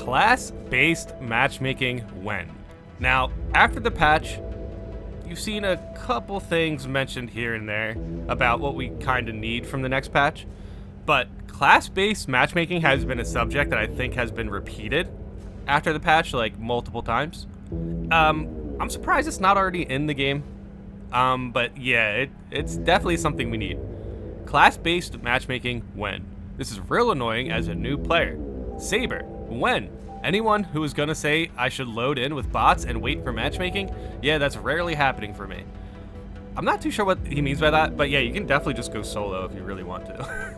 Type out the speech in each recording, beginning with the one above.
class-based matchmaking when? Now, after the patch, you've seen a couple things mentioned here and there about what we kind of need from the next patch, but class-based matchmaking has been a subject that I think has been repeated after the patch, like, multiple times. I'm surprised it's not already in the game, but yeah, it's definitely something we need. Class-based matchmaking when? This is real annoying as a new player. Saber, when? Anyone who is gonna say I should load in with bots and wait for matchmaking? Yeah, that's rarely happening for me. I'm not too sure what he means by that, but yeah, you can definitely just go solo if you really want to.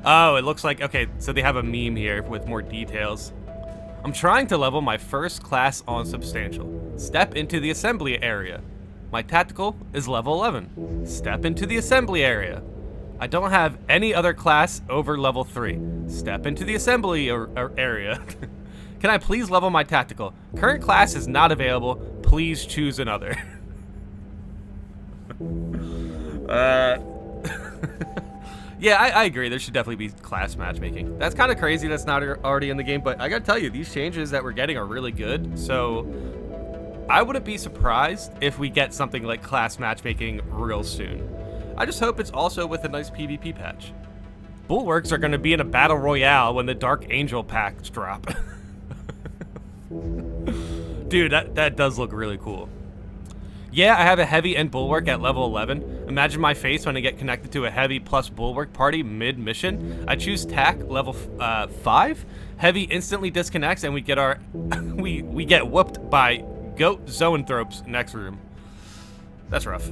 Oh, it looks like, okay, so they have a meme here with more details. I'm trying to level my first class on Substantial. Step into the assembly area. My tactical is level 11. Step into the assembly area. I don't have any other class over level 3. Step into the assembly area. Can I please level my tactical? Current class is not available. Please choose another. Yeah, I agree. There should definitely be class matchmaking. That's kind of crazy that's not already in the game, but I gotta tell you, these changes that we're getting are really good. So I wouldn't be surprised if we get something like class matchmaking real soon. I just hope it's also with a nice PvP patch. Bulwarks are going to be in a battle royale when the Dark Angel packs drop. Dude, that does look really cool. Yeah, I have a heavy and bulwark at level 11. Imagine my face when I get connected to a heavy plus bulwark party mid-mission. I choose tac level 5. Heavy instantly disconnects and we get our we get whooped by goat zoanthropes next room. That's rough.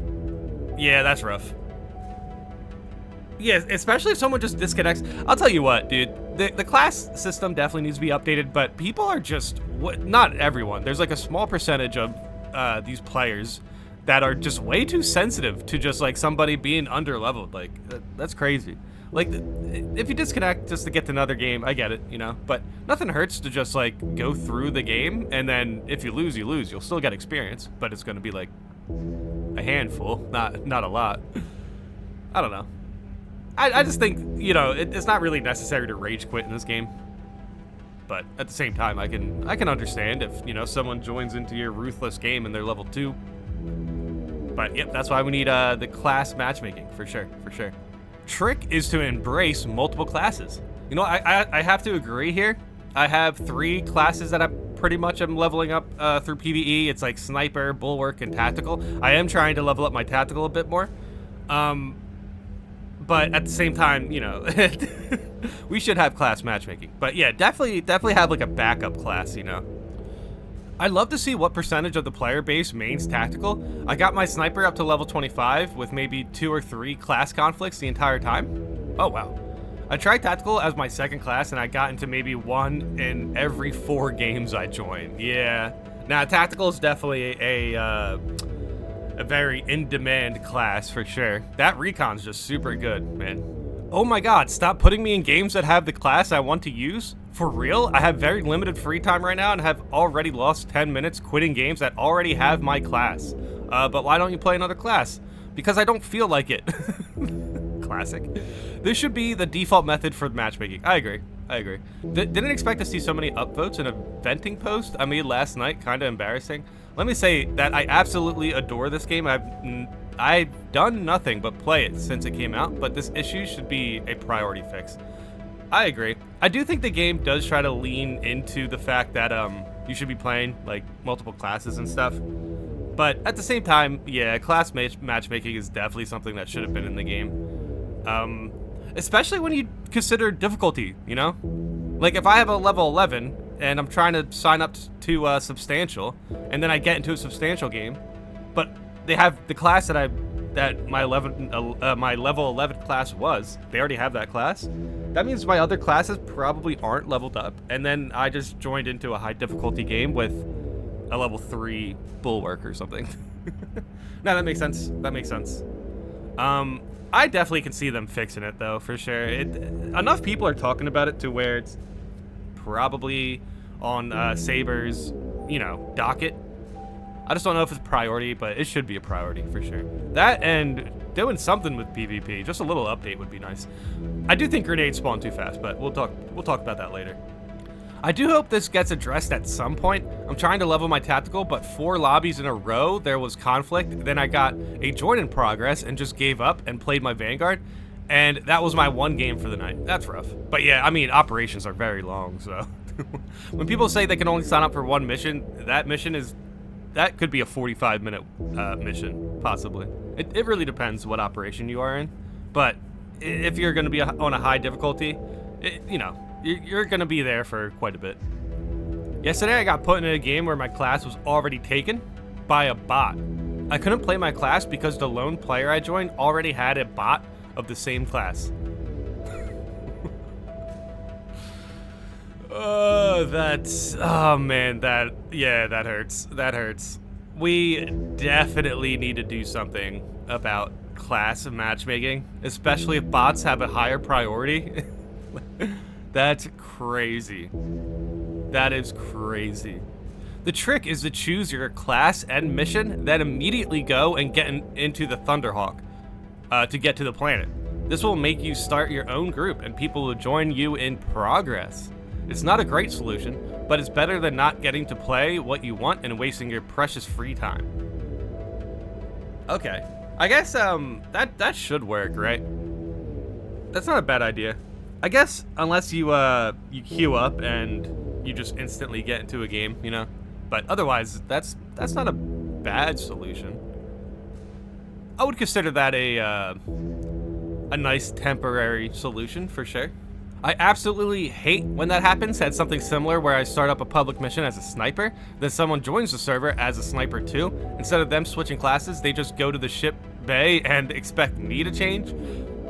Yeah, that's rough. Yeah, especially if someone just disconnects. I'll tell you what, dude. The class system definitely needs to be updated, but people are just, not everyone. There's like a small percentage of these players that are just way too sensitive to just like somebody being under-leveled. Like, that's crazy. Like, if you disconnect just to get to another game, I get it, you know? But nothing hurts to just like go through the game, and then if you lose, you lose. You'll still get experience, but it's gonna be like a handful, not a lot. I don't know. I just think, you know, it's not really necessary to rage quit in this game. But at the same time, I can understand if, you know, someone joins into your ruthless game and they're level 2. But yep, that's why we need the class matchmaking, for sure. Trick is to embrace multiple classes. You know, I have to agree here. I have 3 classes that I pretty much am leveling up through PvE. It's like Sniper, Bulwark, and Tactical. I am trying to level up my Tactical a bit more. But at the same time, you know, we should have class matchmaking. But yeah, definitely have like a backup class, you know. I'd love to see what percentage of the player base mains Tactical. I got my Sniper up to level 25 with maybe 2 or 3 class conflicts the entire time. Oh, wow. I tried Tactical as my second class, and I got into maybe 1 in every 4 games I joined. Yeah. Now, Tactical is definitely a very in-demand class, for sure. That recon's just super good, man. Oh my god, stop putting me in games that have the class I want to use. For real? I have very limited free time right now and have already lost 10 minutes quitting games that already have my class. But why don't you play another class? Because I don't feel like it. Classic. This should be the default method for matchmaking. I agree. Didn't expect to see so many upvotes in a venting post I made last night. Kind of embarrassing. Let me say that I absolutely adore this game. I've done nothing but play it since it came out, but this issue should be a priority fix. I agree. I do think the game does try to lean into the fact that you should be playing like multiple classes and stuff. But at the same time, yeah, class matchmaking is definitely something that should have been in the game. Especially when you consider difficulty, you know? Like if I have a level 11 and I'm trying to sign up to Substantial, and then I get into a Substantial game, but they have the class that my level 11 class was. They already have that class. That means my other classes probably aren't leveled up, and then I just joined into a high difficulty game with a level 3 Bulwark or something. No, that makes sense. I definitely can see them fixing it though, for sure. Enough people are talking about it to where it's probably on Saber's, you know, docket. I just don't know if it's a priority, but it should be a priority for sure. That and doing something with PvP, just a little update would be nice. I do think grenades spawn too fast, but we'll talk about that later. I do hope this gets addressed at some point. I'm trying to level my tactical, but 4 lobbies in a row, there was conflict. Then I got a join in progress and just gave up and played my Vanguard. And that was my 1 game for the night. That's rough. But yeah, I mean, operations are very long, so. When people say they can only sign up for 1 mission, that could be a 45-minute mission, possibly. It really depends what operation you are in. But if you're going to be on a high difficulty, you're going to be there for quite a bit. Yesterday, I got put in a game where my class was already taken by a bot. I couldn't play my class because the lone player I joined already had a bot of the same class. Oh man, that hurts. That hurts. We definitely need to do something about class matchmaking, especially if bots have a higher priority. That's crazy. That is crazy. The trick is to choose your class and mission, then immediately go and get into the Thunderhawk to get to the planet. This will make you start your own group and people will join you in progress. It's not a great solution, but it's better than not getting to play what you want and wasting your precious free time. Okay, I guess that should work, right? That's not a bad idea. I guess unless you queue up and you just instantly get into a game, you know. But otherwise, that's not a bad solution. I would consider that a nice temporary solution for sure. I absolutely hate when that happens. Had something similar where I start up a public mission as a sniper, then someone joins the server as a sniper too. Instead of them switching classes, they just go to the ship bay and expect me to change.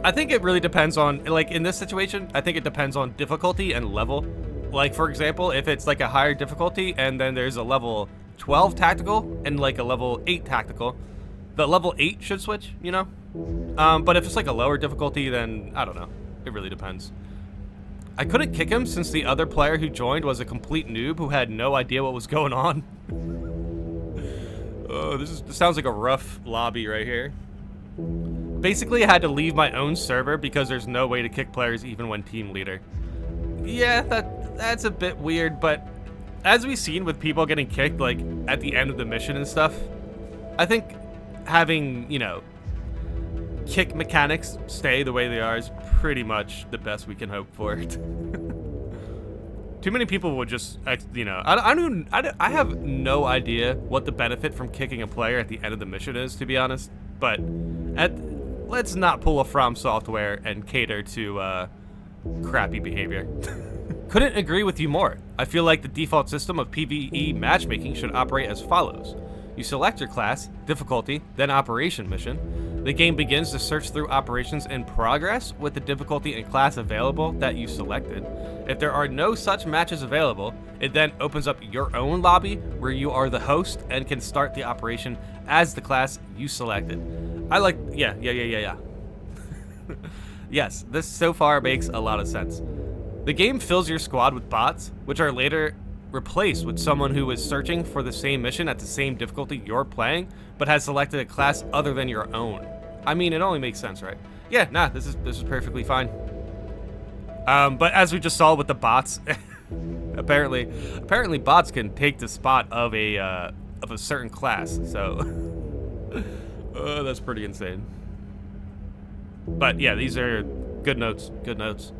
I think it really depends on, like in this situation, I think it depends on difficulty and level. Like for example, if it's like a higher difficulty and then there's a level 12 tactical and like a level 8 tactical, the level 8 should switch, you know? But if it's like a lower difficulty, then I don't know. It really depends. I couldn't kick him since the other player who joined was a complete noob who had no idea what was going on. Oh, this sounds like a rough lobby right here. Basically, I had to leave my own server because there's no way to kick players even when team leader. Yeah, that's a bit weird, but as we've seen with people getting kicked like at the end of the mission and stuff, I think having, you know, kick mechanics stay the way they are is pretty much the best we can hope for. Too many people would just, you know, I have no idea what the benefit from kicking a player at the end of the mission is, to be honest. But let's not pull a From Software and cater to crappy behavior. Couldn't agree with you more. I feel like the default system of PvE matchmaking should operate as follows. You select your class, difficulty, then operation mission. The game begins to search through operations in progress with the difficulty and class available that you selected. If there are no such matches available, it then opens up your own lobby where you are the host and can start the operation as the class you selected. Yeah. Yes, this so far makes a lot of sense. The game fills your squad with bots, which are later replaced with someone who is searching for the same mission at the same difficulty you're playing, but has selected a class other than your own. I mean, it only makes sense, right? Yeah, nah, this is perfectly fine. But as we just saw with the bots, apparently bots can take the spot of a certain class. So that's pretty insane. But yeah, these are good notes. Good notes.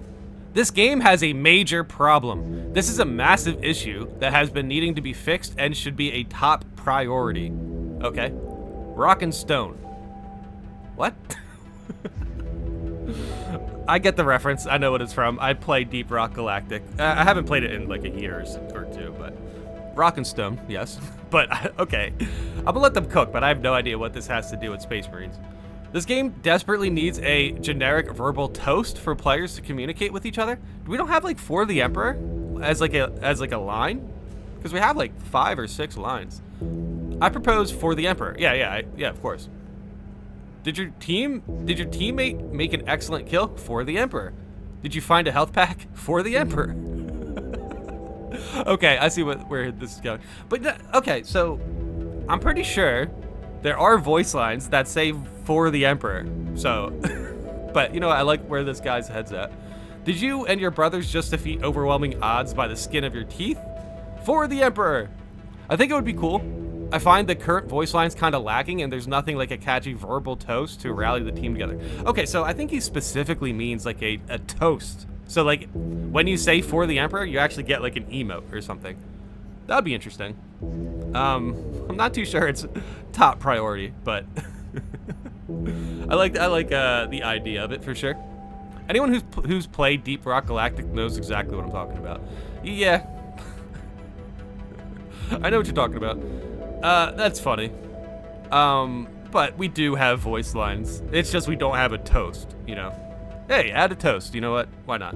This game has a major problem. This is a massive issue that has been needing to be fixed and should be a top priority. Okay. Rock and Stone. What? I get the reference. I know what it's from. I play Deep Rock Galactic. I haven't played it in like a year or two, but Rock and Stone, yes. But okay, I'm gonna let them cook, but I have no idea what this has to do with Space Marines. This game desperately needs a generic verbal toast for players to communicate with each other. We don't have like For the Emperor as like a line, because we have like 5 or 6 lines. I propose For the Emperor. Yeah, of course. Did your teammate make an excellent kill? For the Emperor. Did you find a health pack? For the Emperor. Okay, I see where this is going. But okay, so I'm pretty sure there are voice lines that say For the Emperor. So, but you know, I like where this guy's head's at. Did you and your brothers just defeat overwhelming odds by the skin of your teeth? For the Emperor! I think it would be cool. I find the current voice lines kind of lacking, and there's nothing like a catchy verbal toast to rally the team together. Okay, so I think he specifically means like a toast. So like, when you say for the Emperor, you actually get like an emote or something. That would be interesting. I'm not too sure it's top priority, but I like the idea of it for sure. Anyone who's played Deep Rock Galactic knows exactly what I'm talking about. Yeah. I know what you're talking about. That's funny. But we do have voice lines. It's just we don't have a toast, you know? Hey, add a toast. You know what? Why not?